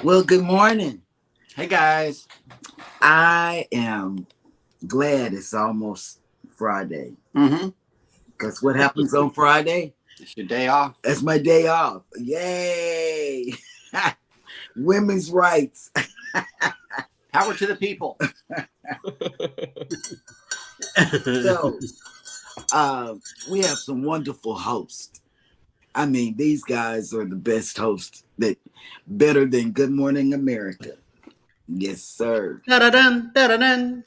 Well, good morning. Hey guys. I am glad it's almost Friday. Mm-hmm. Because what happens on Friday? It's your day off. That's my day off. Yay! Women's rights. Power to the people. So, we have some wonderful hosts. I mean, these guys are the best hosts that better than Good Morning America. Yes, sir. Da-da-dun, da-da-dun.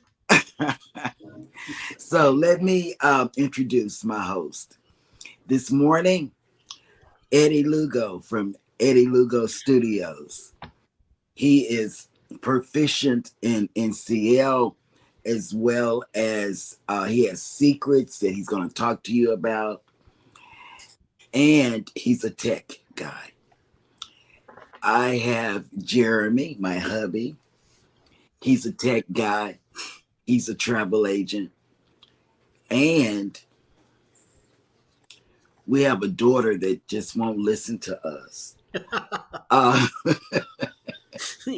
So let me introduce my host. This morning, Eddie Lugo from Eddie Lugo Studios. He is proficient in NCL as well as he has secrets that he's going to talk to you about. And he's a tech guy. I have Jeremy, my hubby. He's a tech guy. He's a travel agent. And we have a daughter that just won't listen to us.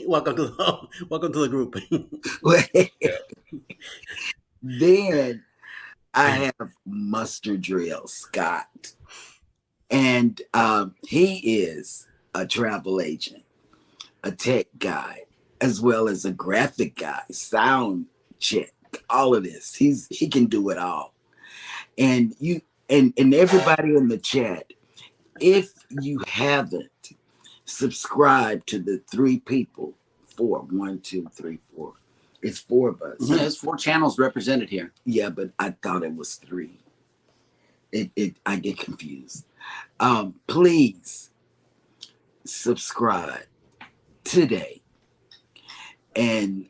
Welcome to the group. Then I have Mustard Drill Scott. And he is a travel agent, a tech guy, as well as a graphic guy, sound check, all of this. He can do it all. And you and everybody in the chat, if you haven't subscribed to the 3 people, 4, 1, 2, 3, 4. It's 4 of us. Mm-hmm. There's 4 channels represented here. Yeah, but I thought it was 3. I get confused. Please subscribe today. And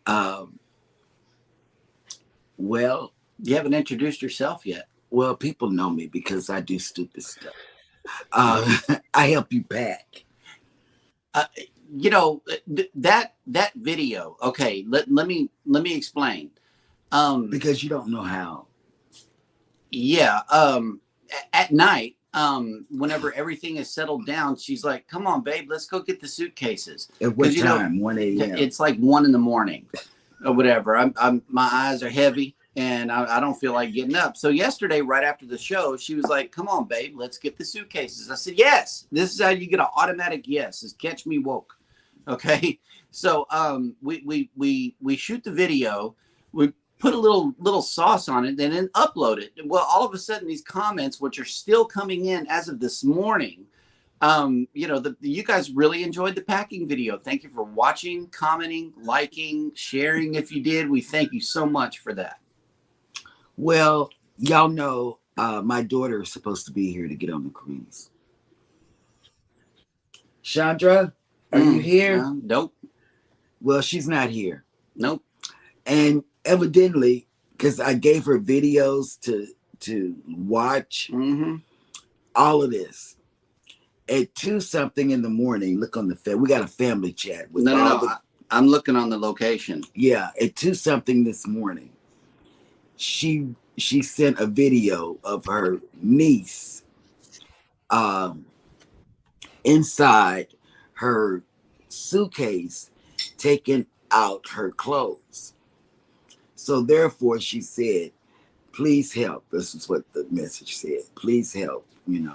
well, you haven't introduced yourself yet. Well, people know me because I do stupid stuff. I help you pack. That video. Okay, let me explain. Because you don't know how. Yeah. At night, whenever everything is settled down, she's like, "Come on, babe, let's go get the suitcases." At what time? 1 a.m. It's like 1 in the morning, or whatever. I'm my eyes are heavy, and I don't feel like getting up. So yesterday, right after the show, she was like, "Come on, babe, let's get the suitcases." I said, "Yes." This is how you get an automatic yes. Is catch me woke. Okay. So we shoot the video. We put a little sauce on it and then upload it. Well, all of a sudden these comments, which are still coming in as of this morning, you guys really enjoyed the packing video. Thank you for watching, commenting, liking, sharing. If you did, we thank you so much for that. Well, y'all know my daughter is supposed to be here to get on the cruise. Chandra, are you here? Nope. Well, she's not here. Nope. And evidently, because I gave her videos to watch, all of this. At 2-something in the morning, look on the we got a family chat. With I'm looking on the location. Yeah, at 2-something this morning, she sent a video of her niece inside her suitcase taking out her clothes. So therefore, she said, "Please help." This is what the message said. "Please help."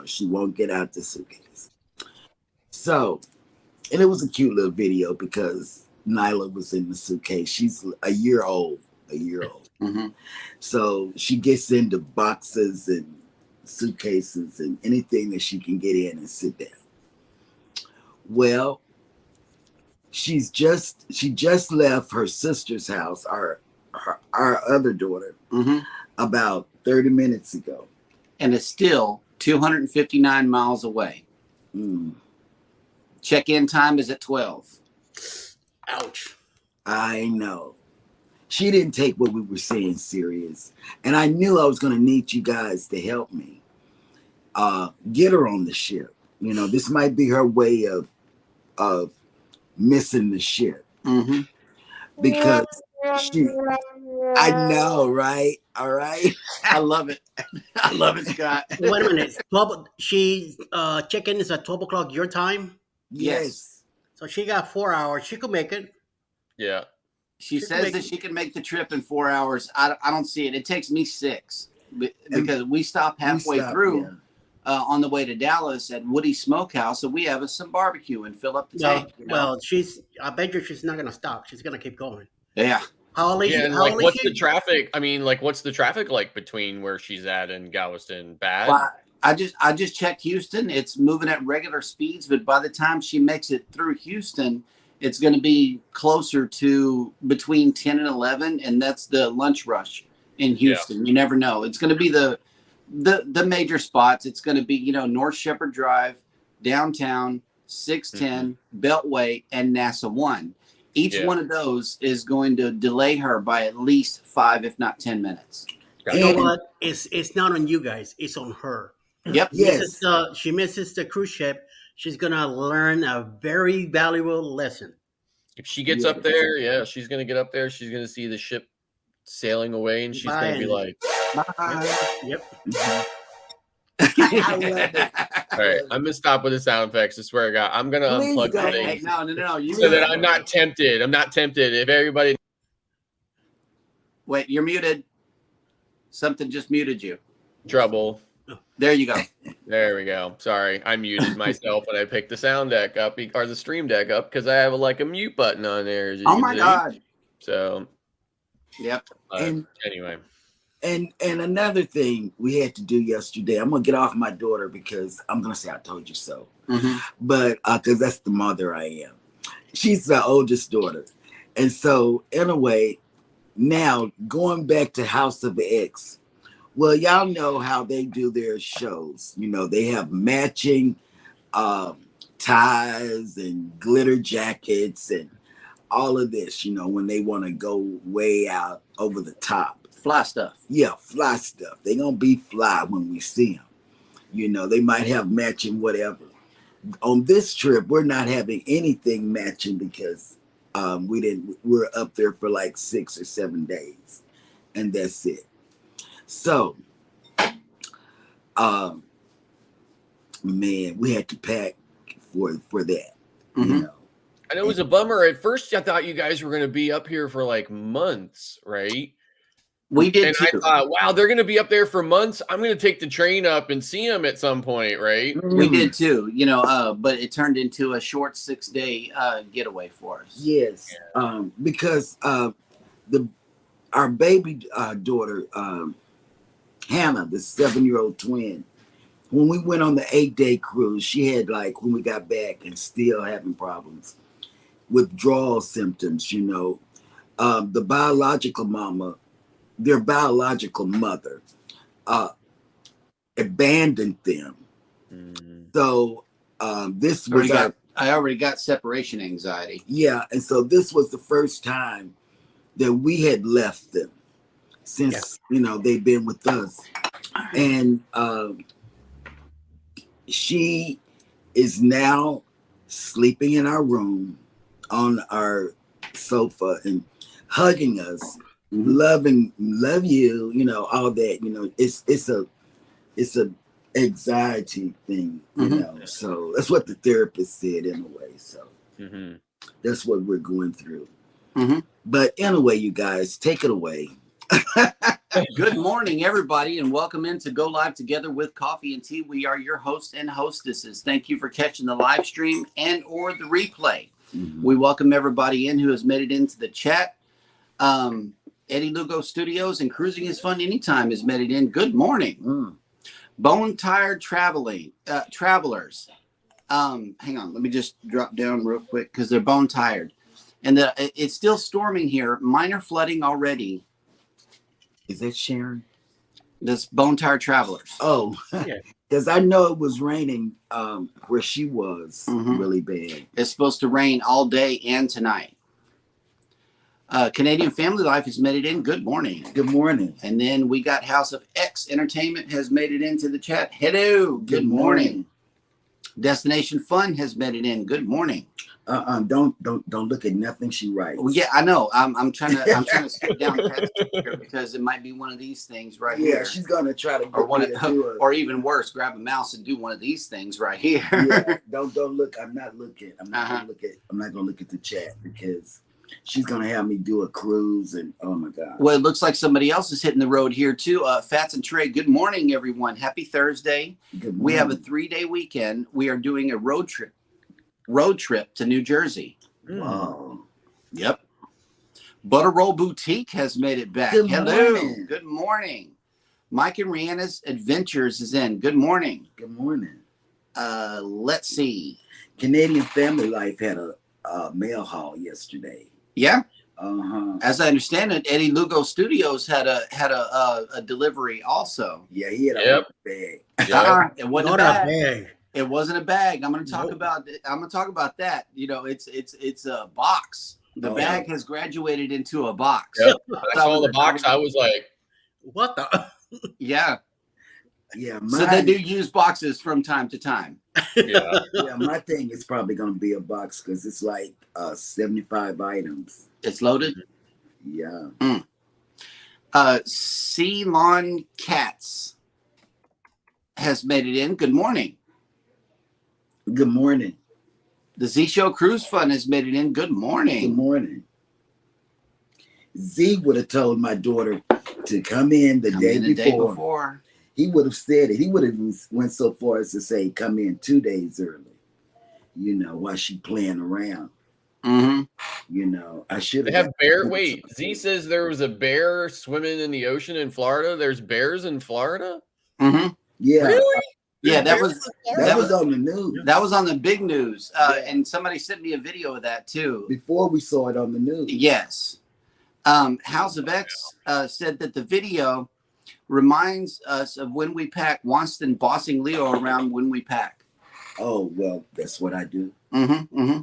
She won't get out the suitcase. So, and it was a cute little video because Nyla was in the suitcase. She's a year old. Mm-hmm. So she gets into boxes and suitcases and anything that she can get in and sit down. Well, she just left her sister's house, our other daughter, about 30 minutes ago. And it's still 259 miles away. Check-in time is at 12. Ouch. I know. She didn't take what we were saying serious. And I knew I was going to need you guys to help me get her on the ship. This might be her way of missing the ship. Because I know, right? All right. I love it. I love it, Scott. Wait a minute. 12. She check-in is at 12 o'clock your time. Yes. So she got 4 hours. She could make it. Yeah. She She can says make that it. she can make the trip in 4 hours. I don't see it. It takes me 6 because we stop halfway through Yeah. on the way to Dallas at Woody Smokehouse, so we have us some barbecue and fill up the tank. You know? Well, I bet you she's not gonna stop. She's gonna keep going. Yeah. How old is Yeah, she? and How like, old is what's the she? traffic? I mean, like, what's the traffic like between where she's at and Galveston? Bad? Well, I just checked Houston. It's moving at regular speeds, but by the time she makes it through Houston, it's going to be closer to between 10 and 11, and that's the lunch rush in Houston. You never know. It's going to be the major spots. It's going to be, North Shepherd Drive, downtown, 610, Beltway, and NASA 1. Each one of those is going to delay her by at least 5, if not 10 minutes. You know And- what? It's not on you guys. It's on her. Yep. Yes. She misses the cruise ship. She's gonna learn a very valuable lesson. If she gets Yeah. up there, yeah, she's gonna get up there. She's gonna see the ship sailing away, and she's gonna be like, Bye. Yep. I love it. "All right, I'm gonna stop with the sound effects. I swear to God, I'm gonna Please unplug go. the Hey, thing no. You so that I'm not tempted. I'm not tempted. If everybody, Wait, you're muted. Something just muted you. trouble. There you go. There we go. Sorry, I muted myself when I picked the sound deck up or the stream deck up because I have a mute button on there. As you Oh can my see. God. So Yep. And anyway, and another thing we had to do yesterday. I'm gonna get off my daughter because I'm gonna say I told you so. Mhm. But because that's the mother I am. She's the oldest daughter, and so in a way, now going back to House of X. Well, y'all know how they do their shows. They have matching ties and glitter jackets and all of this, when they want to go way out over the top. Fly stuff. Yeah, fly stuff. They're going to be fly when we see them. They might have matching whatever. On this trip, we're not having anything matching because we're up there for like 6 or 7 days. And that's it. So, man, we had to pack for that. Mhm. and it was a bummer. At first, I thought you guys were going to be up here for like months, right? We did And too. I thought, wow, they're going to be up there for months. I'm going to take the train up and see them at some point, right? We did too, but it turned into a short 6-day getaway for us. Yes, because our baby daughter, Hannah, the 7-year-old twin, when we went on the 8-day cruise, she had when we got back and still having problems, withdrawal symptoms. The biological mama, their biological mother, abandoned them. So this was I already got separation anxiety. yeah, and so this was the first time that we had left them since they've been with us, and she is now sleeping in our room on our sofa and hugging us, love you, all that. It's a anxiety thing, so that's what the therapist said in a way. So that's what we're going through. But anyway, you guys, take it away. Good morning, everybody, and welcome into Go Live Together with Coffee and Tea. We are your hosts and hostesses. Thank you for catching the live stream and or the replay. We welcome everybody in who has made it into the chat. Eddie Lugo Studios and Cruising is Fun Anytime has made it in. Good morning. Bone Tired Travelers. Hang on, let me just drop down real quick because they're bone tired. And it's still storming here. Minor flooding already. Is that Sharon? This Bone Tired Travelers. Oh, because I know it was raining where she was really bad. It's supposed to rain all day and tonight. Canadian Family Life has made it in. Good morning. Good morning. And then we got House of X Entertainment has made it into the chat. Hello. Good morning. Destination Fun has made it in. Good morning. Don't look at nothing she writes. Well, yeah, I know. I'm trying to skip down past here because it might be one of these things right Yeah, here. she's gonna try to Or get me to do it. or even worse, grab a mouse and do one of these things right here. Yeah, don't look. I'm not looking. I'm not Uh-huh. gonna look at. I'm not gonna look at the chat because she's gonna have me do a cruise and oh my god. Well, it looks like somebody else is hitting the road here too. Fats and Trey. Good morning, everyone. Happy Thursday. Good We have a morning. 3-day weekend. We are doing a road trip to New Jersey. Wow. Yep. Butter Roll Boutique has made it back. Good Hello. morning. Good morning. Mike and Rihanna's Adventures is in. Good morning. Good morning. Let's see. Canadian Family Life had a mail haul yesterday. Yeah. Uh-huh. As I understand it, Eddie Lugo Studios had a delivery also. Yeah, he had a Yep. bag. Yeah. It wasn't Not a a bag. bag. It wasn't a bag. I'm going to talk Nope. about. I'm going to talk about that. You know, it's a box. The Oh. bag has graduated into a box. Yep. I saw the box. I was like, What the? Yeah. Yeah, So they do use boxes from time to time. yeah. yeah, my thing is probably gonna be a box because it's like 75 items. It's loaded. Yeah. Ceylon Cats has made it in. Good morning. Good morning. The Z Show Cruise Fund has made it in. Good Good morning. morning. Z would have told my daughter to come in the Come day in the day before. before. He would have said it. He would have went so far as to say, come in 2 days early. You know, while she playing around. Mm-hmm. You know, I should They have bear. Wait, Z says there was a bear swimming in the ocean in Florida. There's bears in Florida? Mm-hmm. Yeah, Really? Yeah, that Bears was in Florida? that was on the news. that was on the big news. Yeah. And somebody sent me a video of that too. Before we saw it on the news. Yes. House of X said that the video reminds us of when we pack Wanston bossing Leo around when we pack. Oh, well, that's what I do. Mm-hmm. Mm-hmm.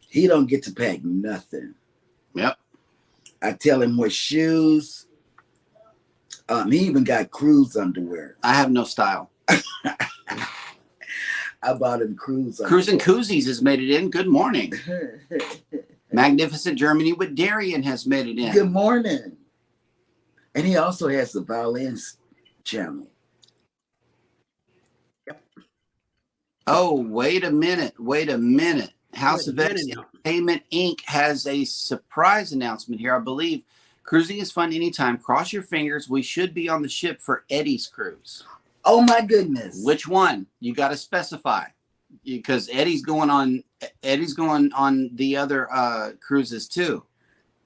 He don't get to pack nothing. Yep. I tell him what shoes. He even got cruise underwear. I have no style. I bought him cruise Cruising underwear. Koozies has made it in. Good morning. Magnificent Germany with Darian has made it in. Good morning. And he also has the violins channel. Oh, wait a minute. House of Wait a X minute now. Entertainment Inc. has a surprise announcement here. I believe cruising is fun anytime. Cross your fingers. We should be on the ship for Eddie's cruise. Oh my goodness. Which one? You got to specify because Eddie's going on the other cruises too.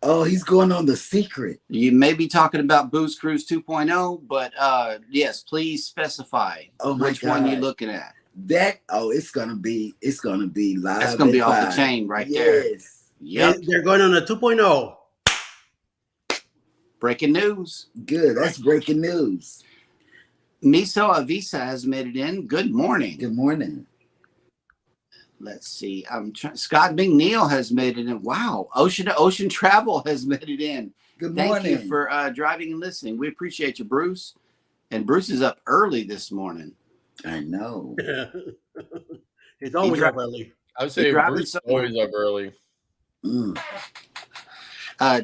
Oh, he's going on The Secret. You may be talking about Booze Cruise 2.0, but yes, please specify Oh my which one you're God. looking at. It's gonna be live. That's gonna be at off the 5. chain right there. Yes. Yep. They're going on a 2.0. Breaking news. Good. That's breaking news. Miso Avisa has made it in. Good morning. Good morning. Let's see. Scott McNeil has made it in. Wow. Ocean Travel has made it in. Good Thank morning. you for driving and listening. We appreciate you, Bruce. And Bruce is up early this morning. I know. It's always dri- up early. I would say driving Bruce is somewhere. always up early. Mm.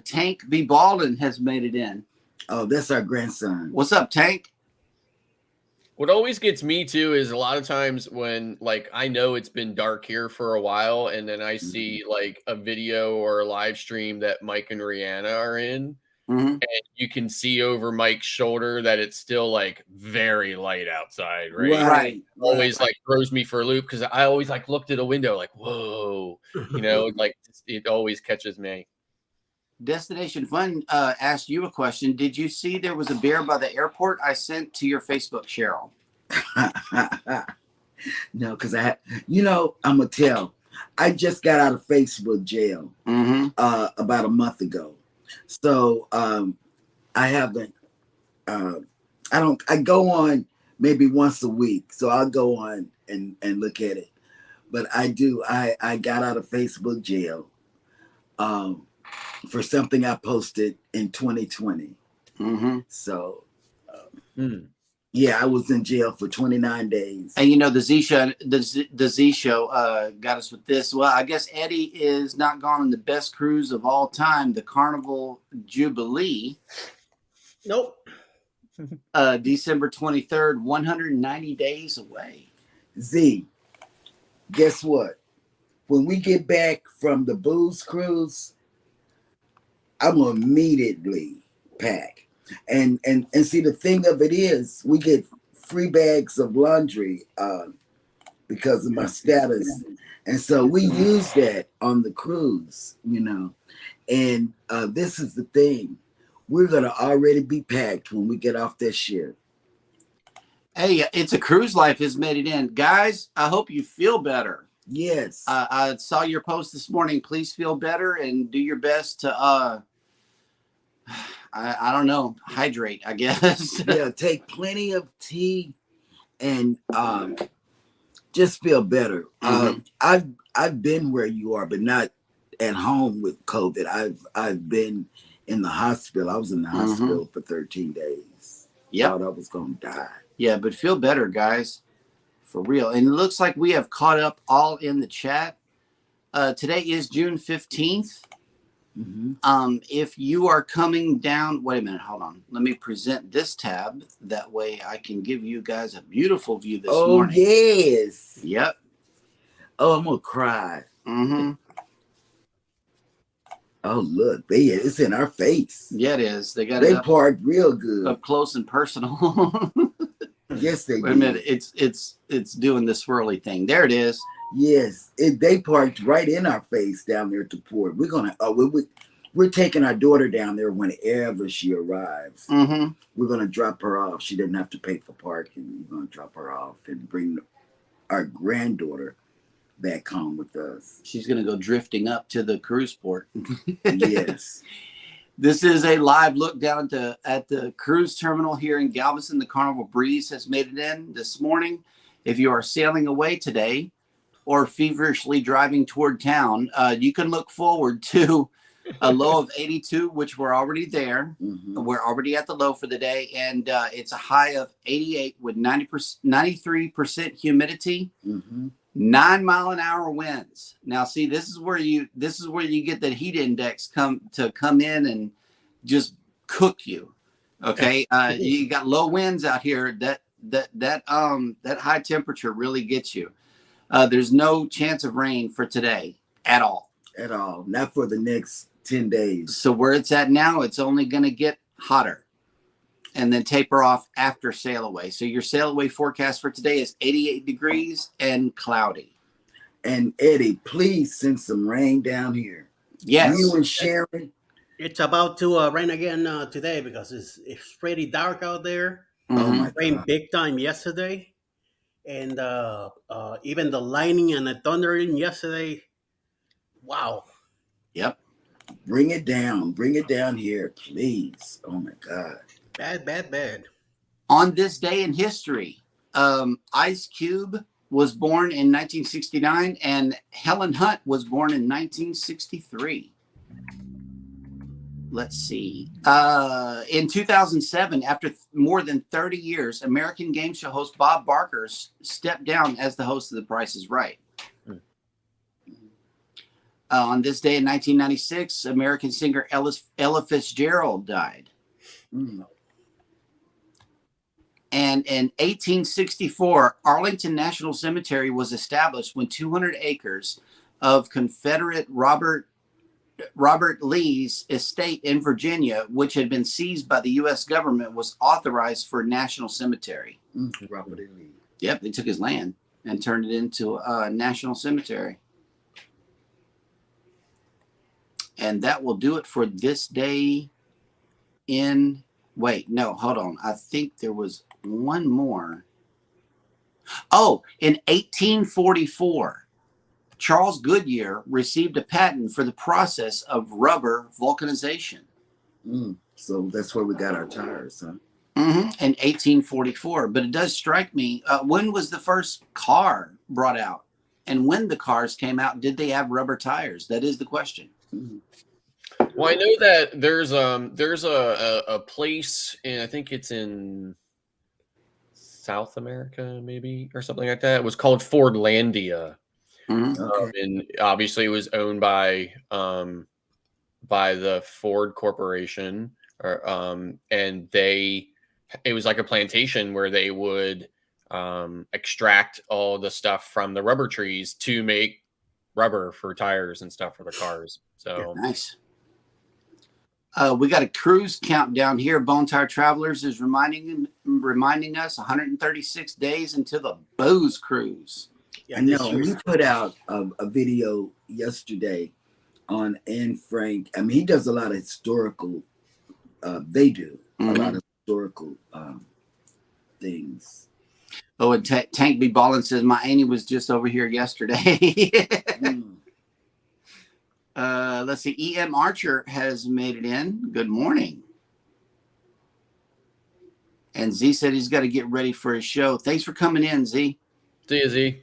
Tank B. Baldwin has made it in. Oh, that's our grandson. What's up, Tank? What always gets me too is a lot of times when like I know it's been dark here for a while and then I see like a video or a live stream that Mike and Rihanna are in Mm-hmm. and you can see over Mike's shoulder that it's still like very light outside, right? Right. Always like throws me for a loop because I always like looked at a window like, whoa, you know, like it always catches me. Destination Fun asked you a question. Did you see there was a bear by the airport? I sent to your Facebook, Cheryl. No, because I'm gonna tell. I just got out of Facebook jail Mm-hmm. about a month ago. So I haven't I go on maybe once a week. So I'll go on and look at it. But I got out of Facebook jail for something I posted in 2020. Mm-hmm. So Yeah, I was in jail for 29 days. And you know, the Z show got us with this. Well, I guess Eddie is not gone on the best cruise of all time, the Carnival Jubilee, Nope. December 23rd, 190 days away. Z, guess what? When we get back from the booze cruise, I'm gonna immediately pack. And see, the thing of it is, we get free bags of laundry because of my status, and so we use that on the cruise, you know. And this is the thing: we're gonna already be packed when we get off this ship. Hey, it's a cruise life has made it in, guys. I hope you feel better. Yes. I saw your post this morning. Please feel better and do your best to I don't know, hydrate, I guess. Yeah, take plenty of tea and just feel better. I've been where you are, but not at home with COVID. I've been in the hospital. I was in the hospital for 13 days. Yep. Thought I was gonna die. Yeah, but feel better, guys. For real. And it looks like we have caught up all in the chat. Today is June 15th. If you are coming down, wait a minute, hold on. Let me present this tab. That way I can give you guys a beautiful view this morning. Oh, yes. Yep. Oh, I'm gonna cry. Mm-hmm. Oh, look, it's in our face. Yeah, it is. They got They it parked real good. up close and personal. Yes, they Wait a did. minute. It's doing the swirly thing. There it is. Yes, they parked right in our face down there at the port. We're gonna we're taking our daughter down there whenever she arrives. Mm-hmm. We're gonna drop her off. She didn't have to pay for parking. We're gonna drop her off and bring our granddaughter back home with us. She's gonna go drifting up to the cruise port. Yes. This is a live look down at the cruise terminal here in Galveston. The Carnival Breeze has made it in this morning. If you are sailing away today or feverishly driving toward town, you can look forward to a low of 82, which we're already there. We're already at the low for the day, and it's a high of 88 with 93% humidity. 9 mile an hour winds. Now, see, this is where you get that heat index come in and just cook you. Okay, you got low winds out here. That high temperature really gets you. There's no chance of rain for today at all. At all. Not for the next 10 days. So where it's at now, it's only going to get hotter and then taper off after sail away. So your sail away forecast for today is 88 degrees and cloudy. And Eddie, please send some rain down here. Yes. You and Sharon. It's about to rain again today because it's pretty dark out there. Oh my It rained God. big time yesterday. And even the lightning and the thundering yesterday. Wow. Yep. Bring it down. Bring it down here, please. Oh my God. Bad. On this day in history, Ice Cube was born in 1969 and Helen Hunt was born in 1963. Let's see. In 2007, after more than 30 years, American game show host Bob Barker stepped down as the host of The Price is Right. On this day in 1996, American singer Ella Fitzgerald died. And in 1864, Arlington National Cemetery was established when 200 acres of Confederate Robert Lee's estate in Virginia, which had been seized by the U.S. government, was authorized for National Cemetery. Robert E. Lee. Yep, they took his land and turned it into a national cemetery. And that will do it for this day in... Wait, no, hold on. I think there was one more. Oh, in 1844, Charles Goodyear received a patent for the process of rubber vulcanization. So that's where we got our tires, huh? In 1844. But it does strike me, when was the first car brought out? And when the cars came out, did they have rubber tires? That is the question. Well, I know that there's a place, and I think it's in South America, maybe, or something like that. It was called Fordlandia. Mhm. Okay. And obviously it was owned by the Ford Corporation, or and it was like a plantation where they would extract all the stuff from the rubber trees to make rubber for tires and stuff for the cars. So Nice. We got a cruise countdown here. Bone Tire Travelers is reminding us 136 days until the Bose cruise. Yeah, I know he put out a video yesterday on Anne Frank. I mean, he does a lot of historical. They do a lot of historical things. Oh, and Tank B. Ballin says my auntie was just over here yesterday. Let's see. E.M. Archer has made it in. Good morning. And Z said he's got to get ready for his show. Thanks for coming in, Z. See you, Z.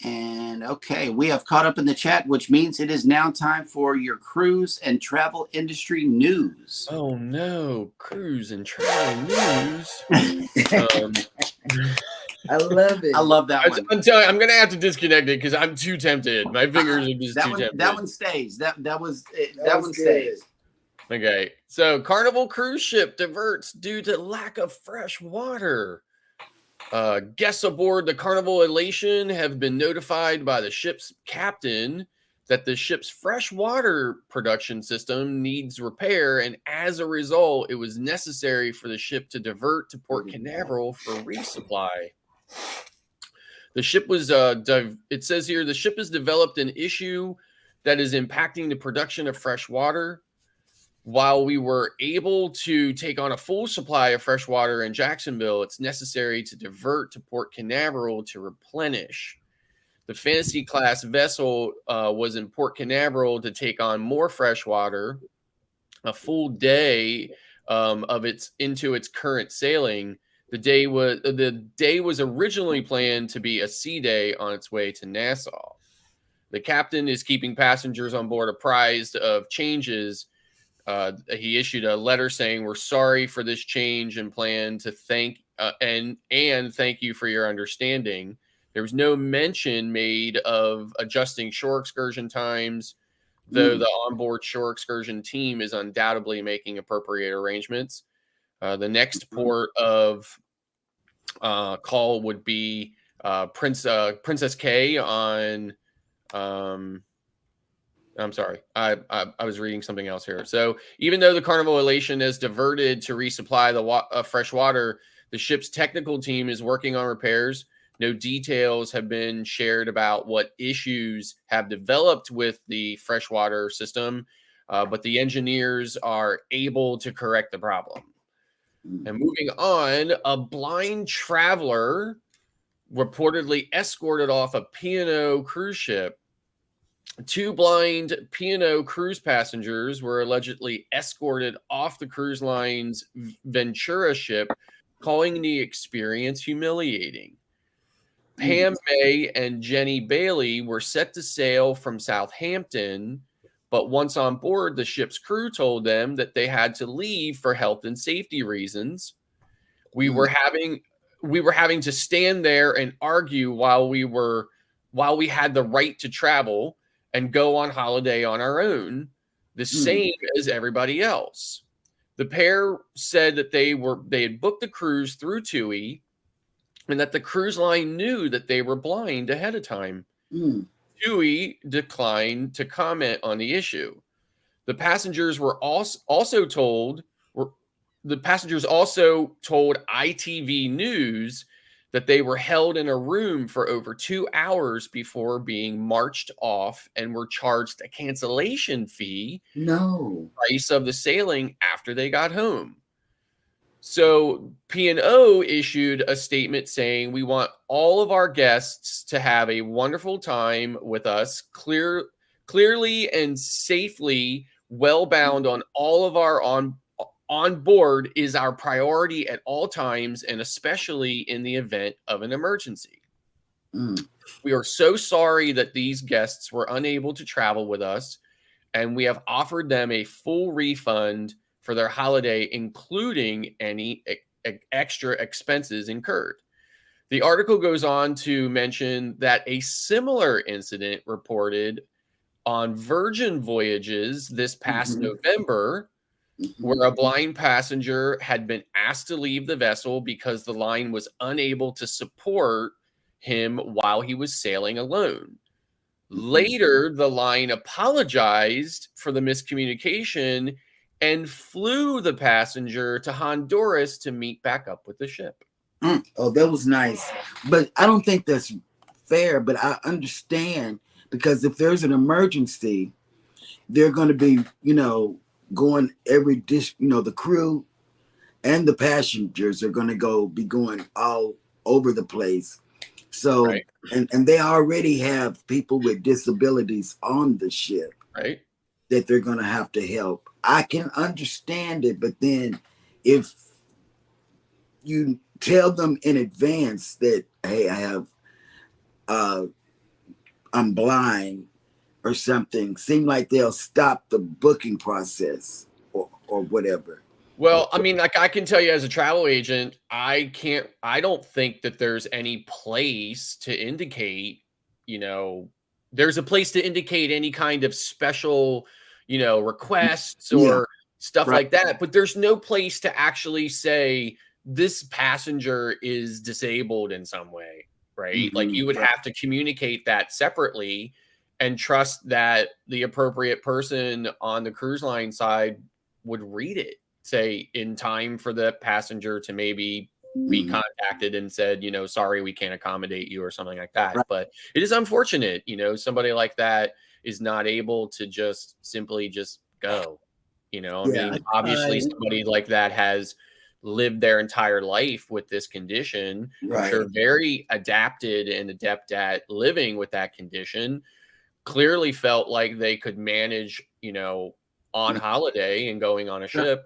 And okay, we have caught up in the chat, which means it is now time for your cruise and travel industry news. Oh no, cruise and travel news. I love it. I love that one. I'm telling you, I'm gonna have to disconnect it because I'm too tempted. My fingers are just too tempted. That one stays. That one good. stays. Okay, so Carnival cruise ship diverts due to lack of fresh water. Guests aboard the Carnival Elation have been notified by the ship's captain that the ship's fresh water production system needs repair, and as a result, it was necessary for the ship to divert to Port Canaveral for resupply. The ship was, it says here, the ship has developed an issue that is impacting the production of fresh water. While we were able to take on a full supply of fresh water in Jacksonville, it's necessary to divert to Port Canaveral to replenish. The Fantasy class vessel was in Port Canaveral to take on more fresh water. A full day into its current sailing. The day was originally planned to be a sea day on its way to Nassau. The captain is keeping passengers on board apprised of changes. He issued a letter saying, "We're sorry for this change and plan to thank and thank you for your understanding." There was no mention made of adjusting shore excursion times, though the onboard shore excursion team is undoubtedly making appropriate arrangements. The next port of call would be Princess K on. I'm sorry. I was reading something else here. So even though the Carnival Elation has diverted to resupply the fresh water, the ship's technical team is working on repairs. No details have been shared about what issues have developed with the freshwater system, but the engineers are able to correct the problem. And moving on, a blind traveler reportedly escorted off a P&O cruise ship. Two blind P&O cruise passengers were allegedly escorted off the cruise line's Ventura ship, calling the experience humiliating. Pam May and Jenny Bailey were set to sail from Southampton, but once on board, the ship's crew told them that they had to leave for health and safety reasons. We were having to stand there and argue while we had the right to travel and go on holiday on our own, the same as everybody else. The pair said that they had booked the cruise through TUI and that the cruise line knew that they were blind ahead of time. TUI declined to comment on the issue. The passengers also told ITV News that they were held in a room for over 2 hours before being marched off and were charged a cancellation fee. Price of the sailing after they got home. So P&O issued a statement saying, "We want all of our guests to have a wonderful time with us, clearly and safely, well bound on all of our on board is our priority at all times, and especially in the event of an emergency. We are so sorry that these guests were unable to travel with us, and we have offered them a full refund for their holiday, including any extra expenses incurred. The article goes on to mention that a similar incident reported on Virgin voyages this past November, where a blind passenger had been asked to leave the vessel because the line was unable to support him while he was sailing alone. Later, the line apologized for the miscommunication and flew the passenger to Honduras to meet back up with the ship. Oh, that was nice. But I don't think that's fair, but I understand, because if there's an emergency, they're going to be, going every dish, the crew and the passengers are going to be going all over the place. So, Right. and they already have people with disabilities on the ship, Right. that they're going to have to help. I can understand it, but then if you tell them in advance that, hey, I'm blind or something, seem like they'll stop the booking process or whatever. Well, I mean, like I can tell you as a travel agent, I don't think that there's any place to indicate, there's a place to indicate any kind of special, requests or stuff like that. But there's no place to actually say this passenger is disabled in some way, right? Like you would have to communicate that separately and trust that the appropriate person on the cruise line side would read it, say in time for the passenger to maybe be contacted and said, sorry, we can't accommodate you or something like that. Right. But it is unfortunate, somebody like that is not able to just simply just go, I mean, obviously somebody like that has lived their entire life with this condition. Right. I'm sure very adapted and adept at living with that condition, clearly felt like they could manage, on holiday and going on a ship.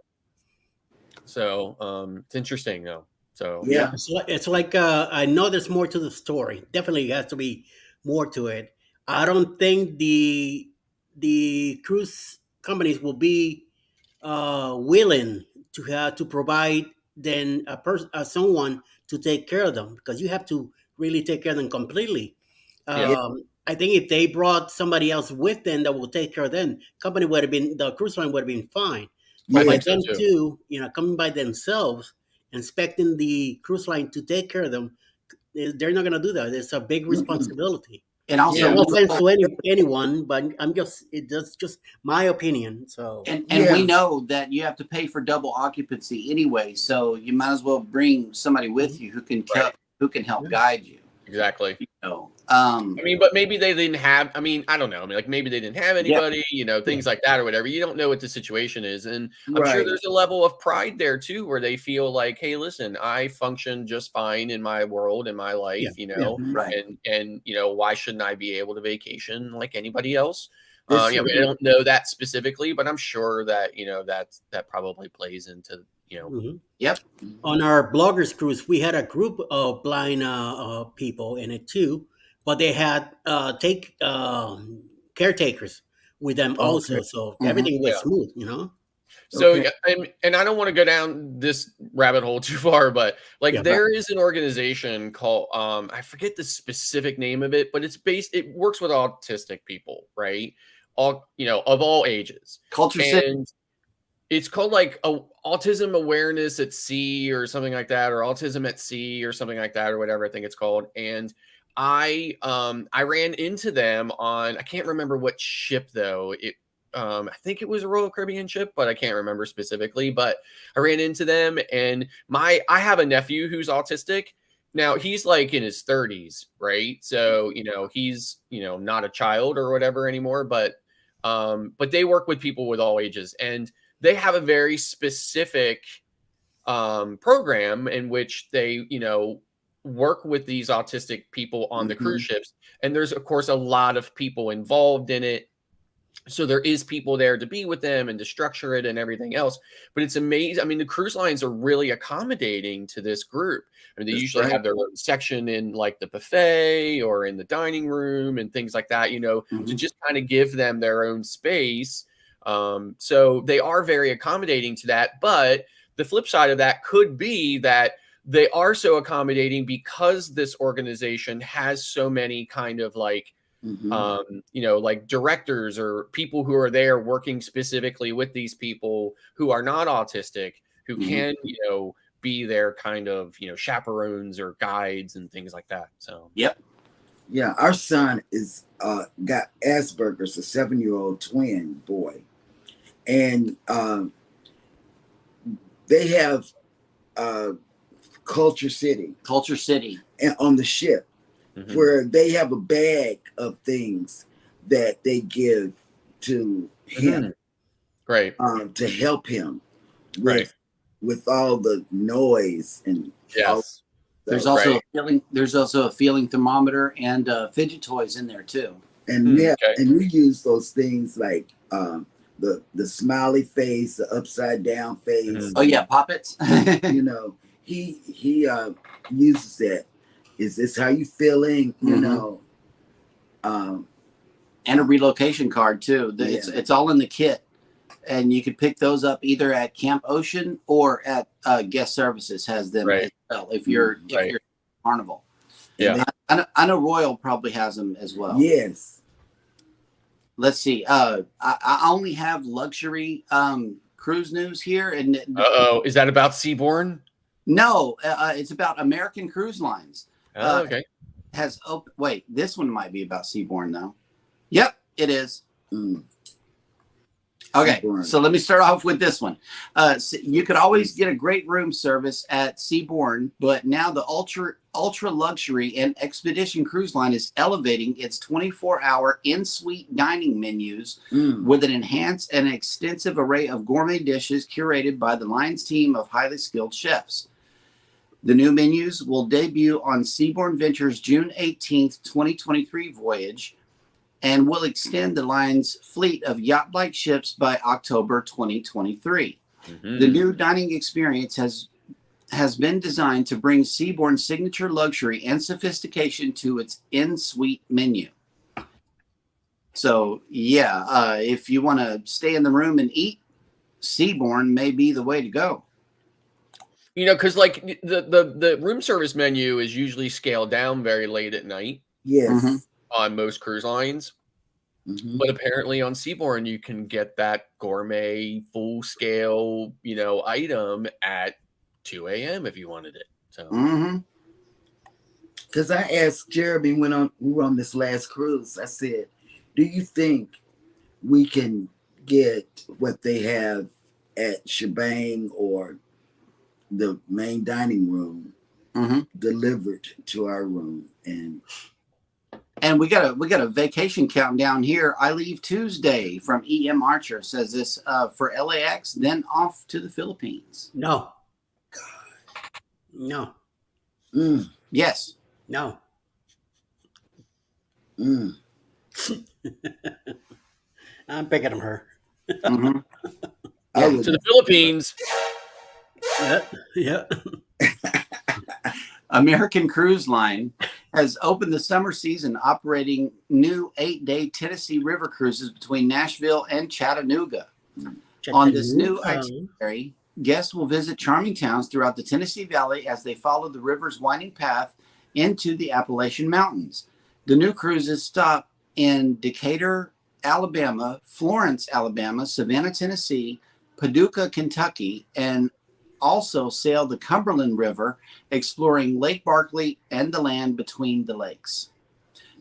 So it's interesting though. So Yeah. It's like I know there's more to the story. Definitely has to be more to it. I don't think the cruise companies will be willing to have to provide then someone to take care of them, because you have to really take care of them completely. I think if they brought somebody else with them that will take care of them, the cruise line would have been fine. But by them too, coming by themselves, expecting the cruise line to take care of them, they're not going to do that. It's a big responsibility. And also, no offense to anyone, but that's just my opinion. So, and we know that you have to pay for double occupancy anyway, so you might as well bring somebody with you who can help guide you. Exactly. I mean, but maybe they didn't have. I mean, I don't know. I mean, like maybe they didn't have anybody. Things like that or whatever. You don't know what the situation is, and I'm sure there's a level of pride there too, where they feel like, hey, listen, I function just fine in my world, in my life, and why shouldn't I be able to vacation like anybody else? I don't know that specifically, but I'm sure that that probably plays into. Yep. On our bloggers cruise, we had a group of blind people in it too, but they had caretakers with them also, so everything was smooth, So, and I don't want to go down this rabbit hole too far, but there is an organization called, I forget the specific name of it, but it works with autistic people, right? All, of all ages. Culture and it's called like Autism Awareness at Sea or something like that, or Autism at Sea or something like that, or whatever I think it's called. And I ran into them on, I can't remember what ship though. I think it was a Royal Caribbean ship, but I can't remember specifically. But I ran into them, and I have a nephew who's autistic. Now he's like in his 30s, right? So he's not a child or whatever anymore. But they work with people with all ages, and they have a very specific program in which they work with these autistic people on the cruise ships, and there's of course a lot of people involved in it. So there is people there to be with them and to structure it and everything else. But it's amazing. I mean, the cruise lines are really accommodating to this group. I mean, they usually have their own section in like the buffet or in the dining room and things like that, to just kind of give them their own space. So they are very accommodating to that. But the flip side of that could be that they are so accommodating because this organization has so many kind of like, like directors or people who are there working specifically with these people who are not autistic, who can, be their kind of, chaperones or guides and things like that. So, Yep. Yeah, our son is got Asperger's, a 7-year-old twin boy, and they have Culture City and on the ship, where they have a bag of things that they give to him, right, to help him right, with all the noise and yes. There's also a feeling thermometer and fidget toys in there too. And and we use those things like the smiley face, the upside down face. Oh yeah, poppets. He uses that. Is this how you feeling? And a relocation card too. It's all in the kit, and you can pick those up either at Camp Ocean or at Guest Services has them as well. If you're Carnival, I know Royal probably has them as well. Yes. Let's see. I only have luxury cruise news here, and is that about Seabourn? No, it's about American Cruise Lines. Okay. Wait, this one might be about Seabourn though. Yep, it is. Okay, so let me start off with this one. So you could always get a great room service at Seabourn, but now the ultra luxury and expedition cruise line is elevating its 24-hour in-suite dining menus with an enhanced and extensive array of gourmet dishes curated by the line's team of highly skilled chefs. The new menus will debut on Seabourn Ventures' June 18th, 2023 voyage, and will extend the line's fleet of yacht-like ships by October 2023. The new dining experience has been designed to bring Seabourn's signature luxury and sophistication to its in-suite menu. So, if you want to stay in the room and eat, Seabourn may be the way to go. Because like the room service menu is usually scaled down very late at night. Yes. On most cruise lines. But apparently on Seabourn, you can get that gourmet full scale, item at 2 a.m. if you wanted it. So, because I asked Jeremy when we were on this last cruise, I said, do you think we can get what they have at Shebang or the main dining room delivered to our room? And we got a vacation countdown here. I leave Tuesday from EM Archer, says this, for LAX, then off to the Philippines. No. No. Yes. No. I'm picking her. To the Philippines. Yeah. American Cruise Line has opened the summer season operating new 8-day Tennessee River cruises between Nashville and Chattanooga. On this new itinerary, guests will visit charming towns throughout the Tennessee Valley as they follow the river's winding path into the Appalachian Mountains. The new cruises stop in Decatur, Alabama, Florence, Alabama, Savannah, Tennessee, Paducah, Kentucky, and also sail the Cumberland River, exploring Lake Barkley and the land between the lakes.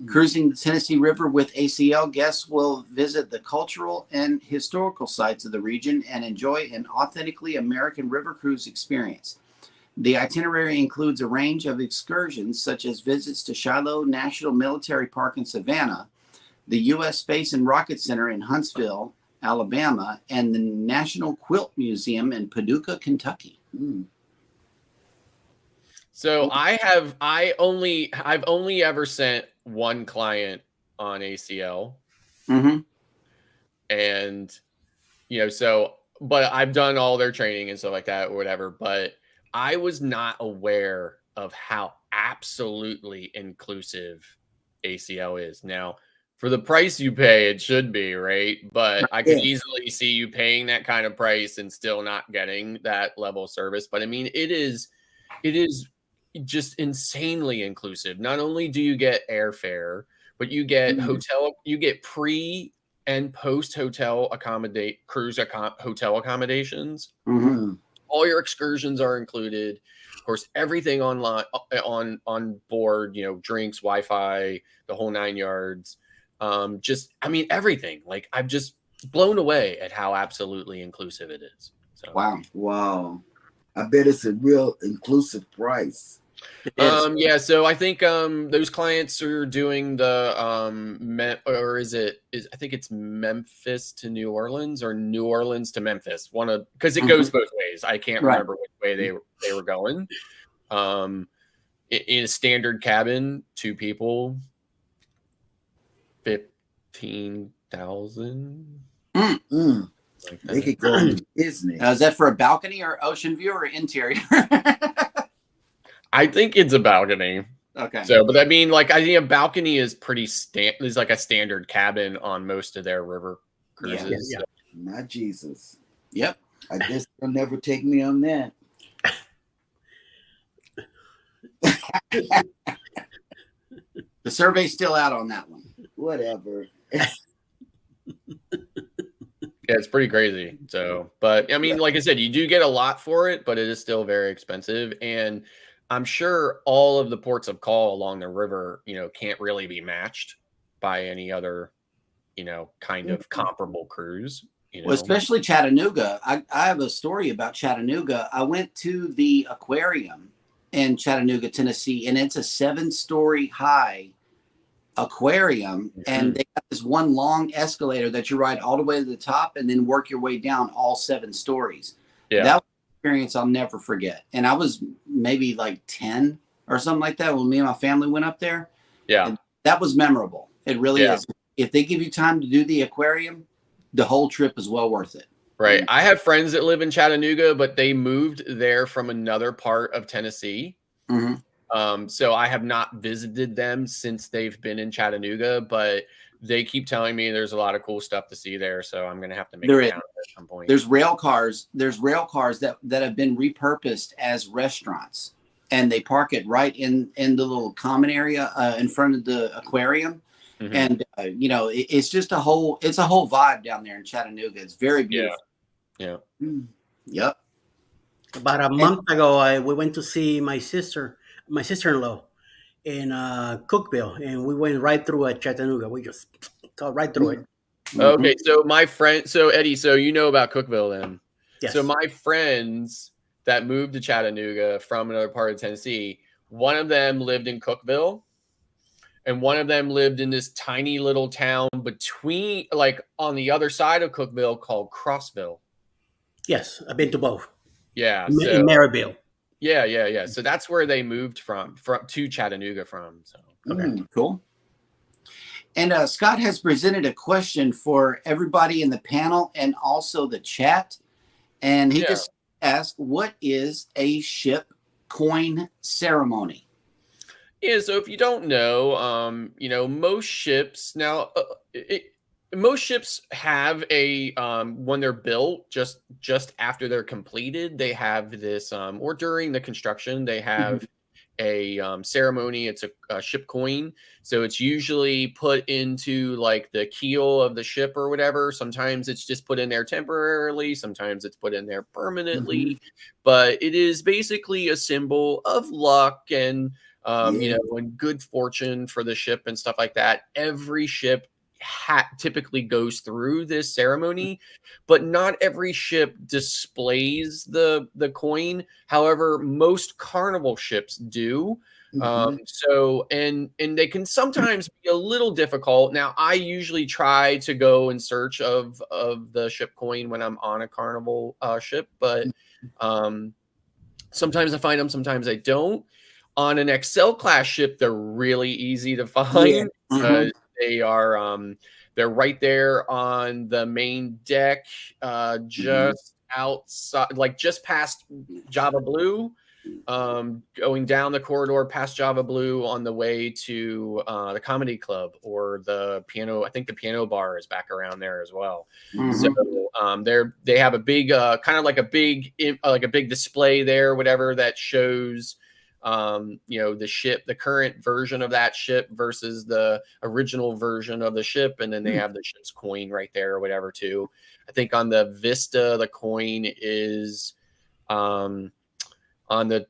Cruising the Tennessee River with ACL, guests will visit the cultural and historical sites of the region and enjoy an authentically American river cruise experience. The itinerary includes a range of excursions such as visits to Shiloh National Military Park in Savannah, the U.S. Space and Rocket Center in Huntsville, Alabama, and the National Quilt Museum in Paducah, Kentucky. So I've only ever sent one client on ACL. And but I've done all their training and stuff like that or whatever, but I was not aware of how absolutely inclusive ACL is. Now, for the price you pay, it should be, right? But I could Yes. easily see you paying that kind of price and still not getting that level of service. But I mean, it is just insanely inclusive. Not only do you get airfare, but you get hotel, you get pre and post hotel hotel accommodations. Mhm. All your excursions are included. Of course, everything online on board, you know, drinks, Wi-Fi, the whole 9 yards. I mean, everything. Like, I'm just blown away at how absolutely inclusive it is. So, Wow. I bet it's a real inclusive price. yeah. So I think those clients are doing the I think it's Memphis to New Orleans or New Orleans to Memphis. Because it goes both ways. I can't remember which way they were going. In a standard cabin, 2 people, 15,000. They could go on Disney. Is that for a balcony or ocean view or interior? I think it's a balcony. Okay. So, but I mean, like, I think a balcony is pretty is like a standard cabin on most of their river cruises. Yeah. So. Not Jesus. Yep. I guess they'll never take me on that. The survey's still out on that one. Whatever. Yeah, it's pretty crazy. So, but I mean, like I said, you do get a lot for it, but it is still very expensive. And I'm sure all of the ports of call along the river, you know, can't really be matched by any other, you know, kind of comparable cruise. You know? Well, especially Chattanooga. I have a story about Chattanooga. I went to the aquarium in Chattanooga, Tennessee, and it's a 7-story high aquarium, and they got this one long escalator that you ride all the way to the top and then work your way down all 7 stories. Yeah. That was an experience I'll never forget. And I was maybe like 10 or something like that when me and my family went up there. Yeah. And that was memorable. It really is. If they give you time to do the aquarium, the whole trip is well worth it. Right. I have friends that live in Chattanooga, but they moved there from another part of Tennessee. So I have not visited them since they've been in Chattanooga, but they keep telling me there's a lot of cool stuff to see there. So I'm going to have to make it down at some point. There's rail cars that have been repurposed as restaurants, and they park it right in the little common area in front of the aquarium. And you know, it's just a whole vibe down there in Chattanooga. It's very beautiful. Yeah. Yep. About a month ago, we went to see my sister-in-law in Cookville, and we went right through Chattanooga. We just got right through it. Okay, so my friend, Eddie, so you know about Cookville then? Yes. So my friends that moved to Chattanooga from another part of Tennessee, one of them lived in Cookville, and one of them lived in this tiny little town between, like, on the other side of Cookville called Crossville. Yes, I've been to both. Yeah, In Maryville. Yeah. So that's where they moved from to Chattanooga from. So Cool. And Scott has presented a question for everybody in the panel and also the chat. And he just asked, what is a ship coin ceremony? Yeah, so if you don't know, you know, most ships now, most ships have a when they're built, just after they're completed, they have this, or during the construction, they have a ceremony. It's a ship coin, so it's usually put into like the keel of the ship or whatever. Sometimes it's just put in there temporarily, sometimes it's put in there permanently, but it is basically a symbol of luck and you know, and good fortune for the ship and stuff like that. Every ship typically goes through this ceremony, but not every ship displays the coin. However, most Carnival ships do. So and they can sometimes be a little difficult. Now, I usually try to go in search of the ship coin when I'm on a Carnival ship, but sometimes I find them, sometimes I don't. On an Excel class ship, they're really easy to find because they are they're right there on the main deck, just outside, like just past Java Blue. going down the corridor past Java Blue on the way to the comedy club or the piano. I think the piano bar is back around there as well. Mhm. So they have a big kind of like a big display there, whatever, that shows the ship, the current version of that ship versus the original version of the ship, and then they have the ship's coin right there or whatever too. I think on the Vista, the coin is on the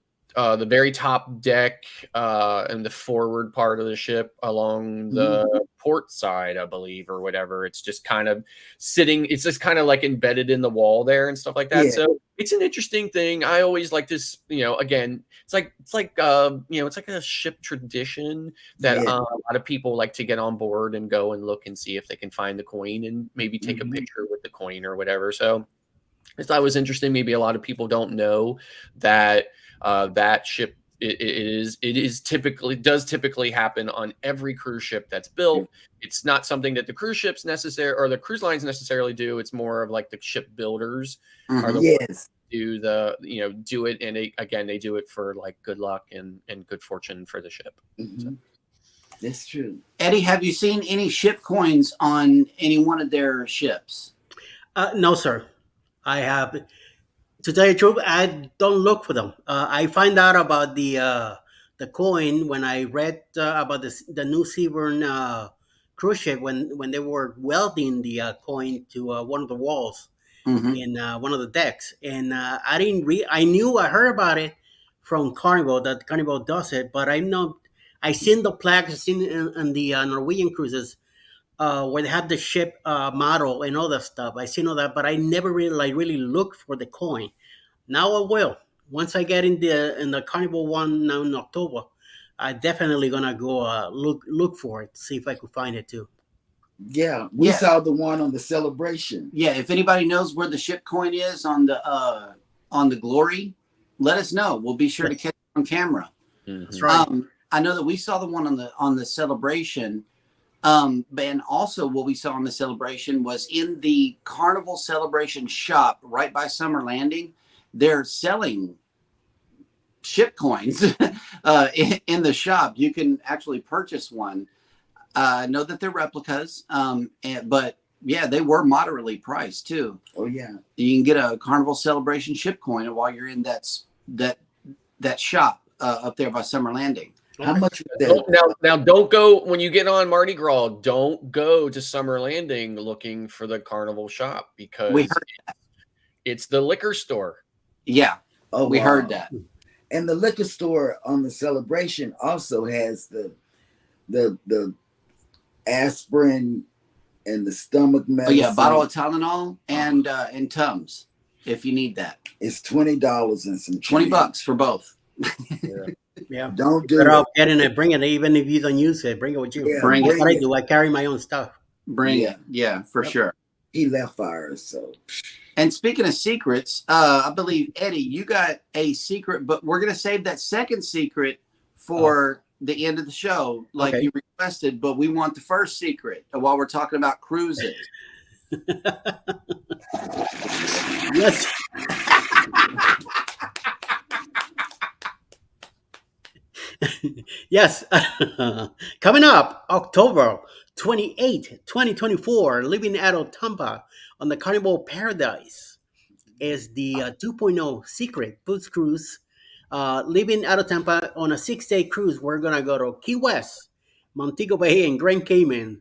very top deck and the forward part of the ship along the port side, I believe, or whatever. It's just kind of sitting. It's just kind of like embedded in the wall there and stuff like that. Yeah. So it's an interesting thing. I always like this. Again, it's like a ship tradition that Yeah. a lot of people like to get on board and go and look and see if they can find the coin and maybe take a picture with the coin or whatever. So I thought it was interesting. Maybe a lot of people don't know that that ship does typically happen on every cruise ship that's built. It's not something that the cruise ships or the cruise lines necessarily do. It's more of like the ship builders are the ones Yes. who do it, and they do it for like good luck and good fortune for the ship. Mhm. That's true. Eddie, have you seen any ship coins on any one of their ships? No, sir. I have. To tell you the truth, I don't look for them. I find out about the coin when I read about the New Severn cruise ship when they were welding the coin to one of the walls Mhm. in one of the decks, and I didn't read. I heard about it from Carnival that Carnival does it, but I seen the plaques, I seen in the Norwegian cruises where they have the ship model and all that stuff. I seen all that, but I never really looked for the coin. Now I will. Once I get in the Carnival one now in October, I definitely gonna go look for it, see if I could find it too. Yeah. We Yeah. saw the one on the Celebration. Yeah, if anybody knows where the ship coin is on the Glory, let us know. We'll be sure to catch it on camera. That's right. I know that we saw the one on the Celebration, and also what we saw on the Celebration was in the Carnival Celebration shop right by Summer Landing. They're selling ship coins in the shop. You can actually purchase one. I know that they're replicas, but yeah, they were moderately priced too. Oh yeah. You can get a Carnival Celebration ship coin while you're in that shop up there by Summer Landing. How much was that? Now, don't go when you get on Mardi Gras. Don't go to Summer Landing looking for the Carnival shop because We heard it's the liquor store. Yeah, Oh, we wow. heard that. And the liquor store on the Celebration also has the aspirin and the stomach Oh medicine. yeah, bottle of Tylenol and Tums if you need that. It's $20 and some change. $20 for both. Yeah. Don't do Better it. off getting it, bring it, even if you don't use it, bring it with you. Yeah, Bring That's it. what I do. I carry my own stuff. Bring Yeah. it. Yeah, for sure. He left ours, so And speaking of secrets, I believe Eddie, you got a secret, but we're gonna save that second secret for the end of the show, like Okay. you requested. But we want the first secret while we're talking about cruises. Yes. Yes. Coming up October 28th, 2024, leaving out of Tampa on the Carnival Paradise is the 2.0 Secret Boots Cruise. Leaving out of Tampa on a 6-day cruise, we're going to go to Key West, Montego Bay, and Grand Cayman.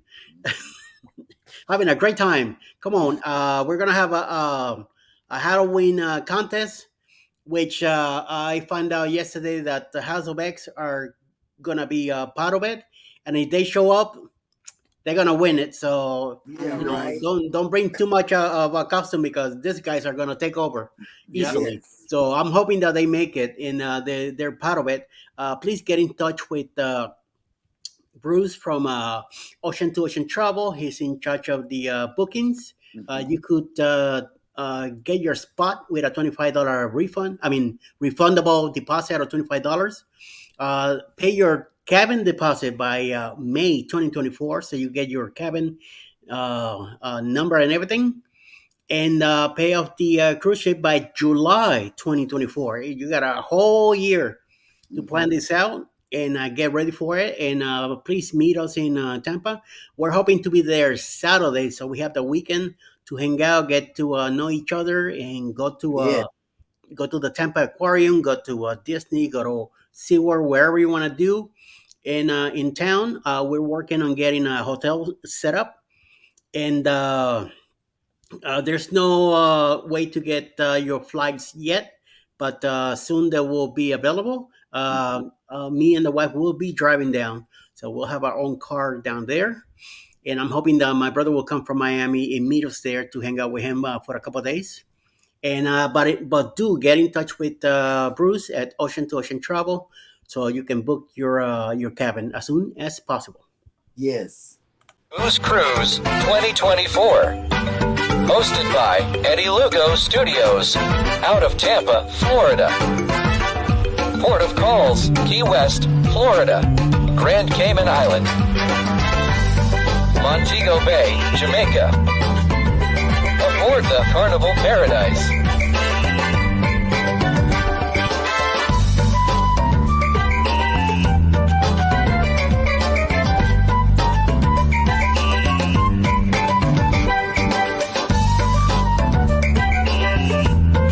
Having a great time. Come on. We're going to have a Halloween contest, which I found out yesterday that the House of X are going to be part of it. And if they show up, they're going to win it. So yeah, you know, right. don't bring too much of a costume because these guys are going to take over easily. Yes. So I'm hoping that they make it and they're part of it. Please get in touch with Bruce from Ocean to Ocean Travel. He's in charge of the bookings. You could get your spot with a $25 refund. I mean, refundable deposit of $25. Pay your cabin deposit by May 2024, so you get your cabin number and everything. and pay off the cruise ship by July 2024. You got a whole year to plan this out and get ready for it. And please meet us in Tampa. We're hoping to be there Saturday, so we have the weekend to hang out, get to know each other, and go to the Tampa Aquarium, go to Disney, go to SeaWorld, wherever you want to do. And in town, we're working on getting a hotel set up, and there's no way to get your flights yet, but soon they will be available. Me and the wife will be driving down, so we'll have our own car down there. And I'm hoping that my brother will come from Miami and meet us there to hang out with him for a couple of days. And but do get in touch with Bruce at Ocean to Ocean Travel, so you can book your cabin as soon as possible. Yes. Booze Cruise 2024. Hosted by Eddie Lugo Studios, out of Tampa, Florida. Port of calls, Key West, Florida. Grand Cayman Island. Montego Bay, Jamaica. Aboard the Carnival Paradise.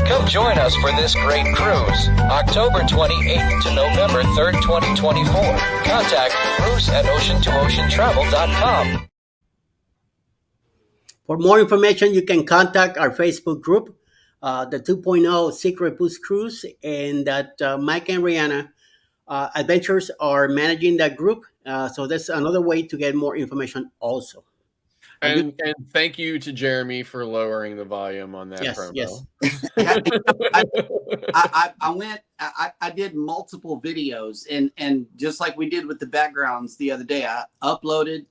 Come join us for this great cruise, October 28th to November 3rd, 2024. Contact Bruce at ocean2oceantravel.com. For more information, you can contact our Facebook group, the 2.0 Secret Booze Cruise, and that Mike and Rihanna Adventures are managing that group. So that's another way to get more information also. And thank you to Jeremy for lowering the volume on that Yes, promo. yes. I did multiple videos, and just like we did with the backgrounds the other day, I uploaded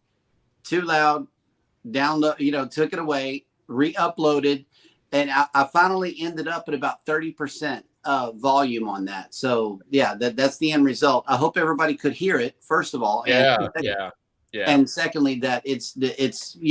too loud, download, took it away, re-uploaded, and I finally ended up at about 30% volume on that. So yeah, that's the end result. I hope everybody could hear it, first of all. Yeah. And secondly, that it's a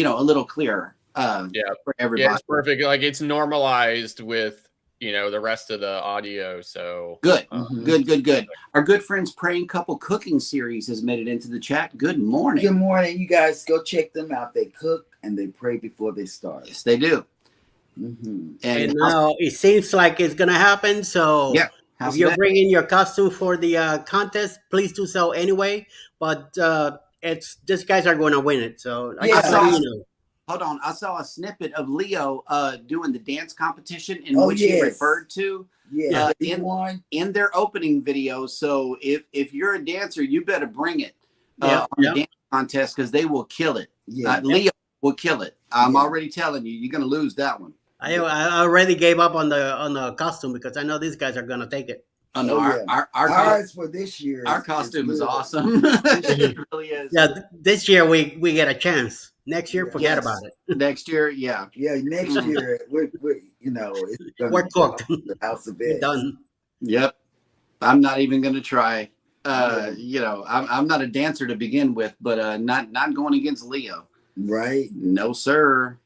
little clearer for everybody. Yeah, it's perfect. Like it's normalized with the rest of the audio. So good. Good. Our good friends Praying Couple Cooking Series has made it into the chat. Good morning. Good morning. You guys go check them out. They cook and they pray before they start. Yes, they do. Mm-hmm. And now it seems like it's gonna happen. So yeah, if you're bringing your costume for the contest, please do so anyway. But these guys are going to win it. So hold on. I saw a snippet of Leo doing the dance competition in which he referred to in their opening video. So if you're a dancer, you better bring it on the dance contest because they will kill it. Leo will kill it. I'm already telling you, you're going to lose that one. I already gave up on the costume because I know these guys are going to take it. Oh, no, ours for this year. Our costume is awesome. It really is. Yeah, this year we get a chance. Next year, forget about it. Next year, yeah. Next year we're we're cooked. The house of it. Done. Yep. I'm not even going to try. I'm not a dancer to begin with, but not going against Leo. Right? No, sir.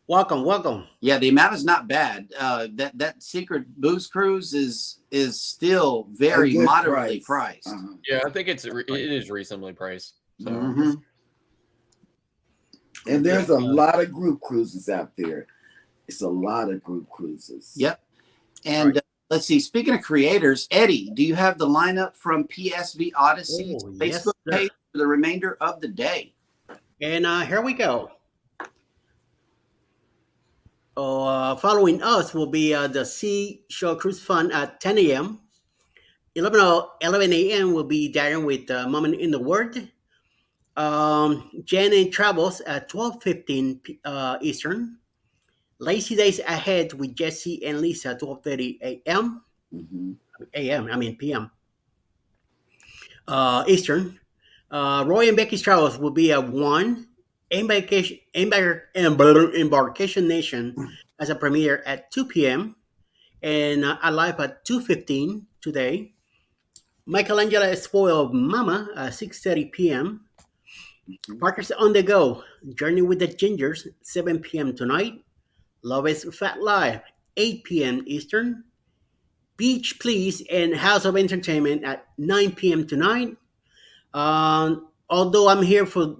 Welcome. Yeah, the amount is not bad. That Secret Booze Cruise is still very moderately priced. Uh-huh. Yeah, I think it is reasonably priced. So. Mm-hmm. And there's a lot of group cruises out there. It's a lot of group cruises. Yep. And let's see. Speaking of creators, Eddie, do you have the lineup from PSV Odyssey's Facebook page for the remainder of the day? And here we go. Following us will be the Sea Shore Cruise Fun at 10 a.m. 11 a.m. will be Darren with Moment in the Word. Jen and Travels at 12:15 Eastern. Lazy Days Ahead with Jesse and Lisa at 12:30 a.m. p.m. Eastern. Roy and Becky's Travels will be at 1. Embarkation Nation as a premiere at 2 p.m. and Alive at 2:15 today. Michelangelo Spoiled Mama at 6:30 p.m. Parker's on the Go, Journey with the Gingers, 7 p.m. tonight. Love is Fat Live, 8 p.m. Eastern. Beach Please and House of Entertainment at 9 p.m. tonight. Although I'm here for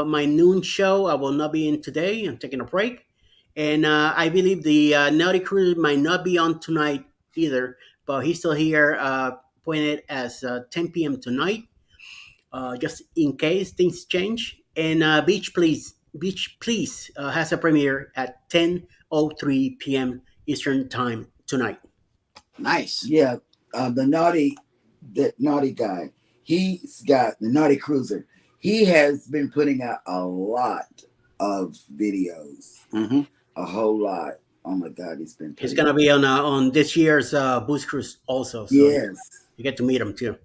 my noon show, I will not be in today. I'm taking a break. And I believe the Naughty Crew might not be on tonight either, but he's still here, appointed as 10 p.m. tonight, just in case things change. And Beach Please has a premiere at 10:03 p.m. Eastern Time tonight. Nice. Yeah, the naughty guy. He's got the Naughty Cruiser. He has been putting out a lot of videos, Mm-hmm. a whole lot. Oh my God, he's been. He's gonna be on this year's Boost Cruise also. So Yes, you get to meet him too.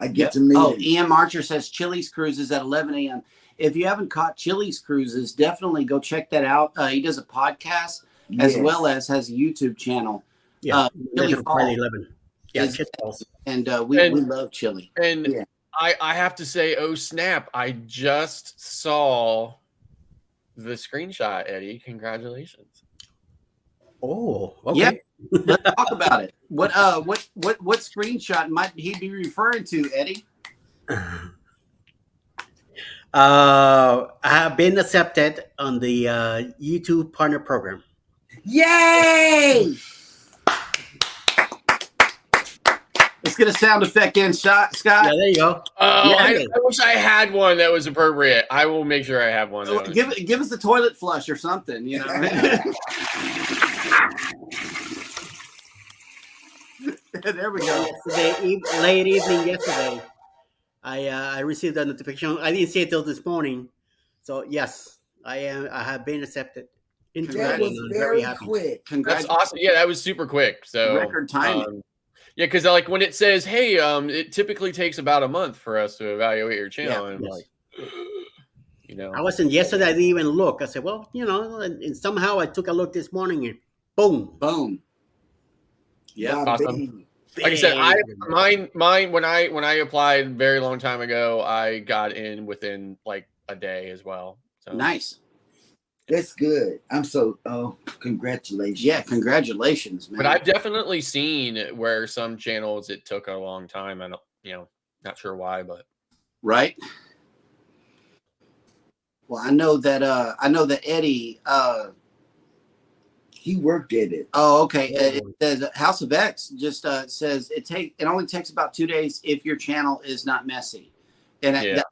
I get to meet Oh, him. Ian Archer says Chili's Cruises at 11 a.m. If you haven't caught Chili's Cruises, definitely go check that out. He does a podcast as Yes. well as has a YouTube channel. Yeah, Chili Friday Fall 11. Yeah, is- Chili Falls. And we love chili. And Yeah. I have to say, oh snap! I just saw the screenshot, Eddie. Congratulations. Oh, okay. Yep. Let's talk about it. What screenshot might he be referring to, Eddie? I have been accepted on the YouTube Partner Program. Yay! Let's get a sound effect in, Scott. Yeah, there you go. Oh, Yeah. I wish I had one that was appropriate. I will make sure I have one. That was- Give us the toilet flush or something, you know. There we go. Late evening yesterday, I received a notification. I didn't see it till this morning. So yes, I have been accepted. Into That it, was and I'm very happy. quick. That's Congrats. awesome. Yeah, that was super quick. So Record timing. yeah, because like when it says, "Hey, it typically takes about a month for us to evaluate your channel," and I'm Yes. like, you know, I wasn't yesterday. I didn't even look. I said, well, and somehow I took a look this morning and boom. Boom. Yeah. Bada awesome. bing. like I said, Bang. mine when I applied a very long time ago, I got in within like a day as well. So Nice. That's good. Congratulations. Yeah. Congratulations, man. But I've definitely seen where some channels it took a long time. I don't, not sure why, but Right. Well, I know that Eddie. He worked at it. Oh, okay. The House of X just says it only takes about 2 days if your channel is not messy. And I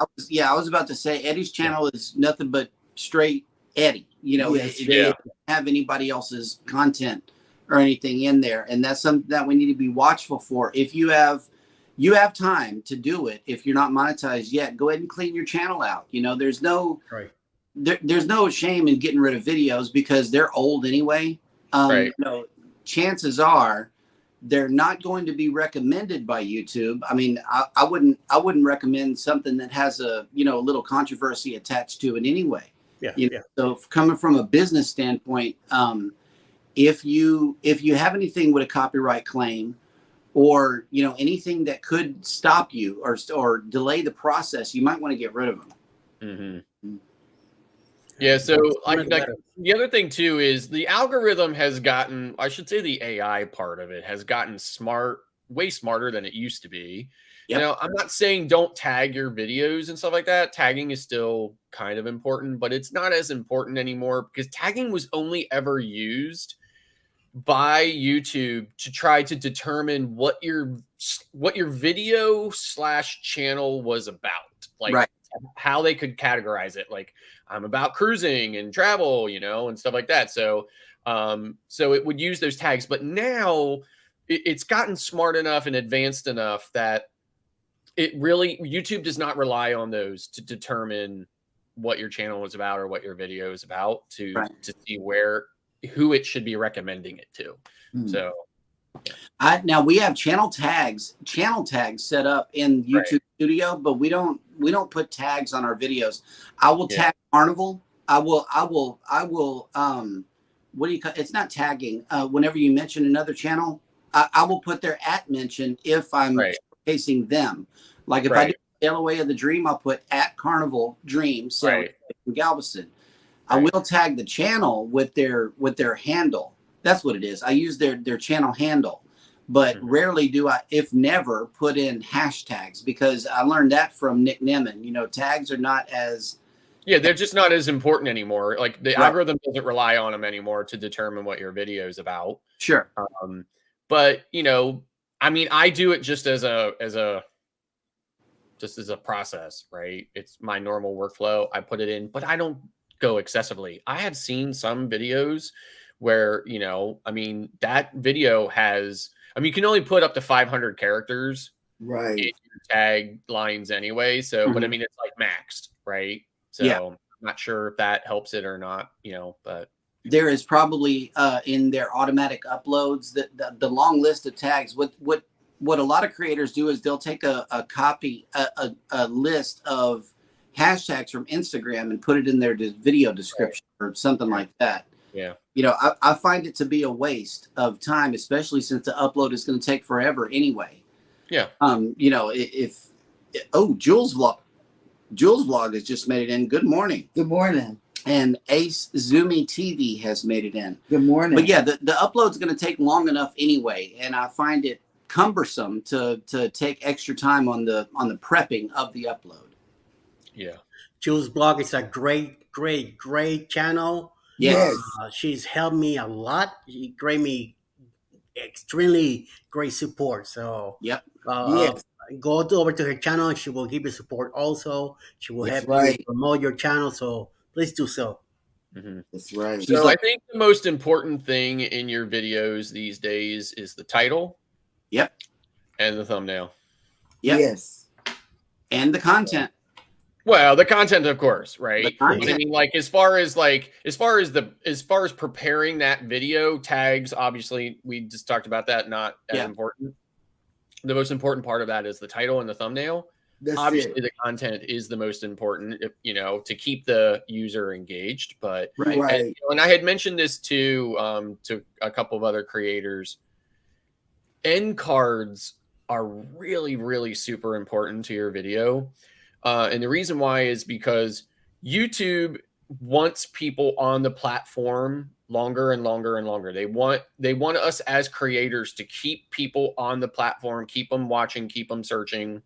was about to say Eddie's channel is nothing but straight Eddie. Yes, It doesn't have anybody else's content or anything in there, and that's something that we need to be watchful for. If you have time to do it, if you're not monetized yet, go ahead and clean your channel out. There's no Right. there's no shame in getting rid of videos because they're old anyway. Right. Chances are they're not going to be recommended by YouTube. I mean, I wouldn't recommend something that has a little controversy attached to it anyway. Yeah. So coming from a business standpoint, if you have anything with a copyright claim or anything that could stop you or delay the process, you might want to get rid of them. Mm-hmm. Yeah, so like the other thing too is the algorithm has gotten, I should say the AI part of it has gotten way smarter than it used to be. Yep. I'm not saying don't tag your videos and stuff like that. Tagging is still kind of important, but it's not as important anymore because tagging was only ever used by YouTube to try to determine what your video / channel was about. Like right. How they could categorize it. Like I'm about cruising and travel, and stuff like that. So it would use those tags, but now it's gotten smart enough and advanced enough that YouTube does not rely on those to determine what your channel is about or what your video is about to see who it should be recommending it to. So now we have channel tags set up in YouTube Studio, but we don't put tags on our videos. I will tag Carnival. I will what do you call it's not tagging. Whenever you mention another channel, I will put their @ mention if I'm facing them. Like if I do Sail Away of the Dream, I'll put @ Carnival Dream, so in Galveston. I will tag the channel with their handle. That's what it is. I use their channel handle, but rarely do I, if never, put in hashtags, because I learned that from Nick Nemeth. You know, tags are not as they're just not as important anymore. Like the algorithm doesn't rely on them anymore to determine what your video is about. Sure. But you know, I mean, I do it just as a process, right? It's my normal workflow. I put it in, but I don't go excessively. I have seen some videos where, you know, I mean, that video has, I mean, you can only put up to 500 characters Right. in your tag lines anyway. So, but I mean, it's like maxed, right? So I'm not sure if that helps it or not, you know, but there is probably in their automatic uploads that the long list of tags. What a lot of creators do is they'll take a list of hashtags from Instagram and put it in their video description or something like that. Yeah. You know, I find it to be a waste of time, especially since the upload is going to take forever anyway. Yeah. You know, Jules Vlog has just made it in. Good morning. Good morning. And Ace Zoomy TV has made it in. Good morning. But yeah, the upload's going to take long enough anyway, and I find it cumbersome to take extra time on the prepping of the upload. Yeah. Jules Blog is a great channel. Yes. She's helped me a lot. She gave me extremely great support. So Yep. Yes. Go over to her channel and she will give you support also. She will That's help you right. promote your channel. So please do so. That's right. She's So like- I think the most important thing in your videos these days is the title. Yep. And the thumbnail. Yep. Yes. And the content. Well, the content, of course, right? The But content. I mean, like as far as preparing that video, tags, obviously, we just talked about that, not as important. The most important part of that is the title and the thumbnail. That's Obviously, it. the content is the most important, you know, to keep the user engaged. But Right. Right. and I had mentioned this to a couple of other creators. End cards are really, really super important to your video. And the reason why is because YouTube wants people on the platform longer and longer and longer. They want us as creators to keep people on the platform, keep them watching, keep them searching.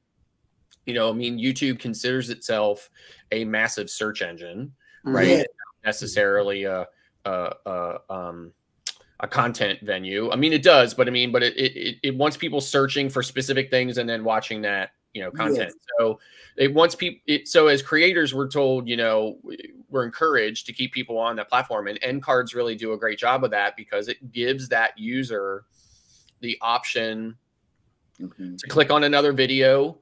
You know, I mean, YouTube considers itself a massive search engine, right? Yeah. Not necessarily a content venue. I mean, it does, but it wants people searching for specific things and then watching that, you know, content. Yes. So it wants people. So as creators, we're told, you know, we're encouraged to keep people on that platform, and end cards really do a great job of that because it gives that user the option Okay. to click on another video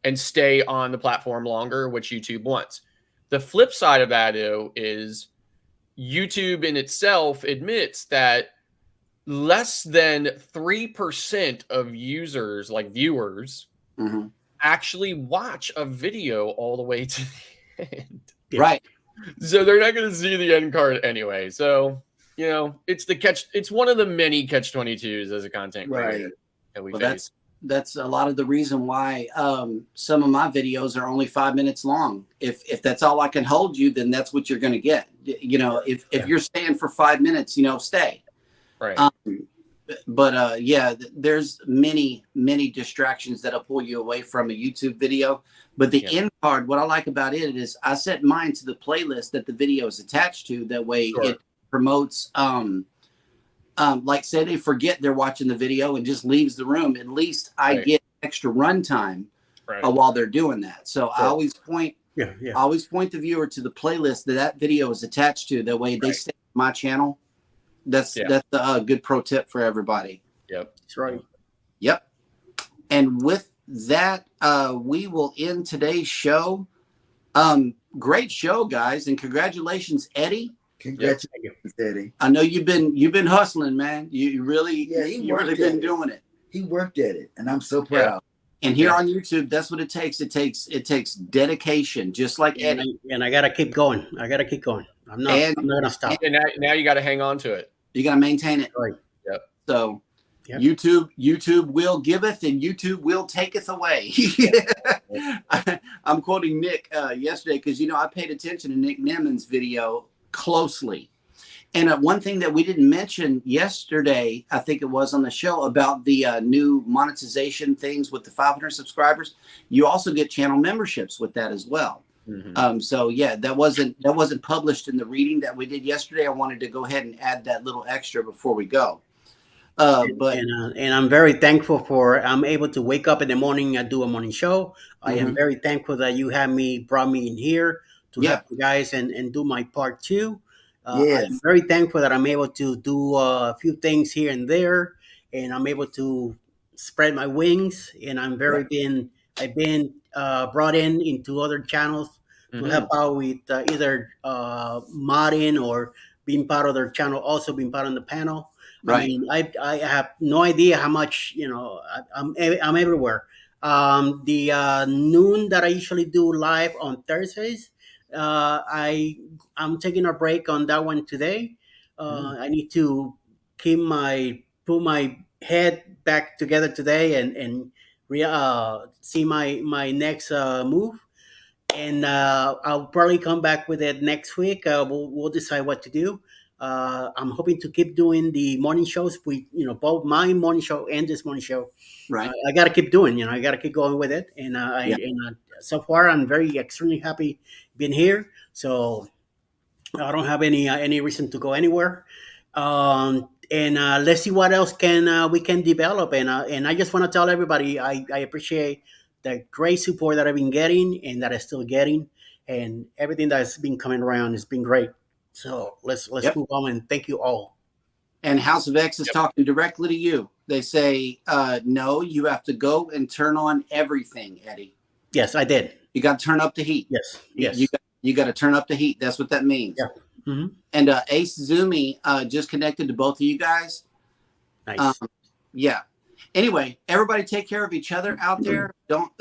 and stay on the platform longer, which YouTube wants. The flip side of that is YouTube in itself admits that less than 3% of users, like viewers, Mhm. actually watch a video all the way to the end. Yeah. Right. So they're not going to see the end card anyway. So, you know, it's one of the many catch-22s as a content creator Right. that we Well, face. that's a lot of the reason why some of my videos are only 5 minutes long. If that's all I can hold you, then that's what you're going to get. You know, if you're staying for 5 minutes, you know, stay. Right. But there's many distractions that'll pull you away from a YouTube video. But the end card, what I like about it is I set mine to the playlist that the video is attached to. That way it promotes, like say they forget they're watching the video and just leaves the room. At least I get extra run time while they're doing that. So I always point the viewer to the playlist that video is attached to. That way they stay on my channel. That's a good pro tip for everybody. Yep. That's right. Yep. And with that, we will end today's show. Great show, guys, and congratulations, Eddie. Congratulations, Eddie. I know you've been hustling, man. You really, you really been doing it. He worked at it, and I'm so proud. And here on YouTube, that's what it takes. It takes dedication, just like Eddie. And I gotta keep going. I'm not gonna stop. And now you got to hang on to it. You got to maintain it. Right. Yep. So YouTube will giveth and YouTube will taketh away. I'm quoting Nick yesterday because, you know, I paid attention to Nick Nemeth's video closely. And one thing that we didn't mention yesterday, I think it was on the show, about the new monetization things with the 500 subscribers. You also get channel memberships with that as well. So yeah, that wasn't published in the reading that we did yesterday. I wanted to go ahead and add that little extra before we go. And I'm very thankful for I'm able to wake up in the morning and do a morning show. I am very thankful that you brought me in here to help you guys and do my part too. I'm very thankful that I'm able to do a few things here and there, and I'm able to spread my wings. And I've been brought into other channels to help out with either modding or being part of their channel, also being part of the panel. Right. I mean, I have no idea how much, I'm everywhere. The noon that I usually do live on Thursdays, I'm taking a break on that one today. I need to put my head back together today and see my next move. And I'll probably come back with it next week. We'll decide what to do. I'm hoping to keep doing the morning shows. Both my morning show and this morning show. Right. I got to keep doing. I got to keep going with it. And so far, I'm extremely happy being here. So I don't have any reason to go anywhere. And let's see what else we can develop. And I just want to tell everybody I appreciate the great support that I've been getting and that I'm still getting, and everything that's been coming around has been great. So let's move on, and thank you all. And House of X is talking directly to you. They say, no, you have to go and turn on everything, Eddie. Yes, I did. You got to turn up the heat. Yes. You got to turn up the heat. That's what that means. Yeah. Mm-hmm. And Ace Zumi just connected to both of you guys. Nice. Yeah. Anyway, everybody take care of each other out there. Don't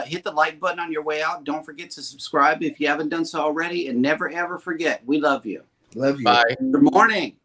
hit the like button on your way out. Don't forget to subscribe if you haven't done so already. And never, ever forget, we love you. Love you. Bye. Good morning.